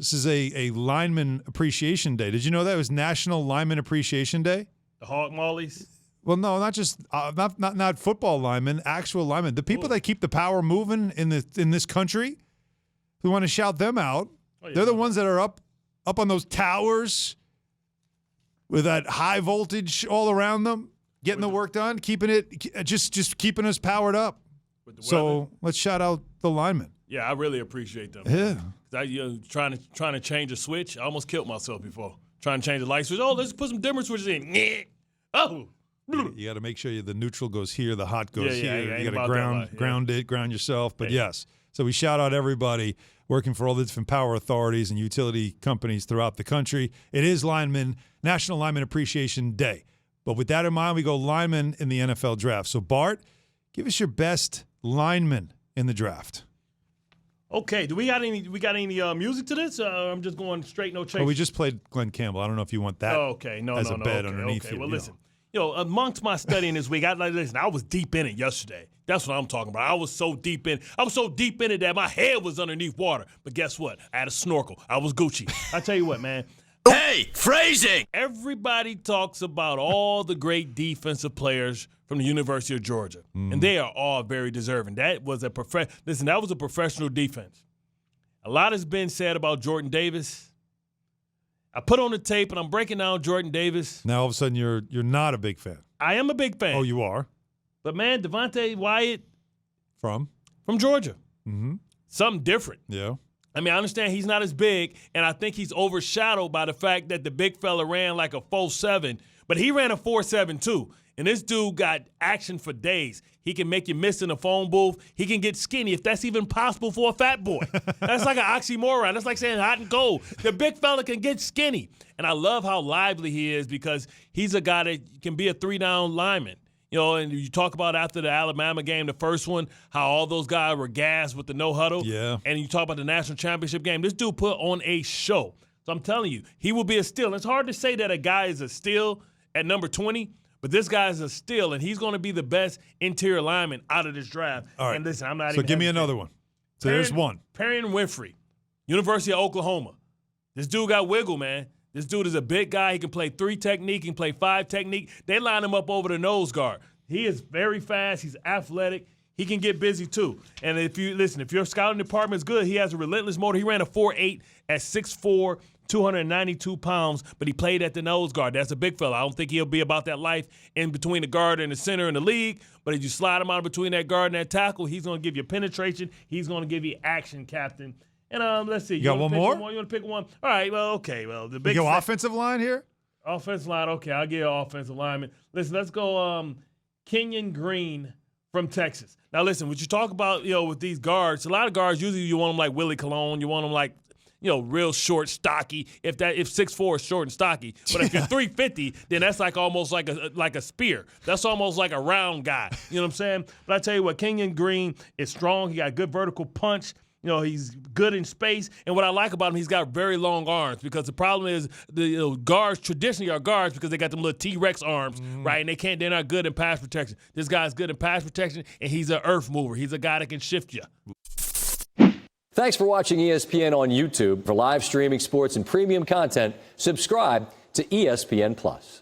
This is a Lineman Appreciation Day. Did you know that it was National Lineman Appreciation Day? The hog mollies? Well, no, not just not football linemen, actual linemen. The people that keep the power moving in this country, we want to shout them out. Oh, yeah. They're the ones that are up on those towers with that high voltage all around them, getting the work done, keeping it just keeping us powered up. So let's shout out the linemen. Yeah, I really appreciate them. Yeah, trying to change a switch. I almost killed myself before trying to change the light switch. Oh, let's put some dimmer switches in. Oh. You got to make sure the neutral goes here, the hot goes here. You got to ground yourself. But yes, so we shout out everybody working for all the different power authorities and utility companies throughout the country. It is National Lineman Appreciation Day. But with that in mind, we go linemen in the NFL draft. So Bart, give us your best lineman in the draft. Okay, do we got any music to this? I'm just going straight, no chase. Well, we just played Glenn Campbell. I don't know if you want that as a bed underneath you. Well, listen. Amongst my studying this week, I was deep in it yesterday. That's what I'm talking about. I was so deep in it that my head was underneath water. But guess what? I had a snorkel. I was Gucci. I tell you what, man. Hey, phrasing! Everybody talks about all the great defensive players from the University of Georgia, and they are all very deserving. That was a professional defense. A lot has been said about Jordan Davis. I put on the tape, and I'm breaking down Jordan Davis. Now, all of a sudden, you're not a big fan. I am a big fan. Oh, you are? But, man, Devontae Wyatt. From Georgia. Mm-hmm. Something different. Yeah. I mean, I understand he's not as big, and I think he's overshadowed by the fact that the big fella ran like a 4.7, but he ran a 4.7 too. And this dude got action for days. He can make you miss in the phone booth. He can get skinny if that's even possible for a fat boy. That's like an oxymoron. That's like saying hot and cold. The big fella can get skinny. And I love how lively he is because he's a guy that can be a 3-down lineman. And you talk about after the Alabama game, the first one, how all those guys were gassed with the no huddle. Yeah. And you talk about the national championship game. This dude put on a show. So I'm telling you, he will be a steal. And it's hard to say that a guy is a steal at number 20, but this guy is a steal, and he's going to be the best interior lineman out of this draft. All right. And listen, I'm not So give me another one. So there's one. Perrian Winfrey, University of Oklahoma. This dude got wiggle, man. This dude is a big guy. He can play 3 technique. He can play 5 technique. They line him up over the nose guard. He is very fast. He's athletic. He can get busy, too. And if your scouting department is good, he has a relentless motor. He ran a 4.8 at 6'4", 292 pounds, but he played at the nose guard. That's a big fella. I don't think he'll be about that life in between the guard and the center in the league, but if you slide him out between that guard and that tackle, he's going to give you penetration. He's going to give you action, Captain. And let's see. You got one more? You want to pick one? All right, well, okay. Well, the big offensive line here? Offensive line, okay. I'll give you an offensive lineman. Listen, let's go Kenyon Green from Texas. Now, listen, what you talk about, with these guards, a lot of guards, usually you want them like Willie Colon. You want them like, real short, stocky. If 6'4" is short and stocky, but if you're 350, then that's like almost like a spear. That's almost like a round guy. You know what I'm saying? But I tell you what, Kenyon Green is strong. He got good vertical punch. He's good in space. And what I like about him, he's got very long arms because the problem is the guards traditionally are guards because they got them little T-Rex arms, right? And they're not good in pass protection. This guy's good in pass protection, and he's an earth mover. He's a guy that can shift you. Thanks for watching ESPN on YouTube. For live streaming sports and premium content, subscribe to ESPN+.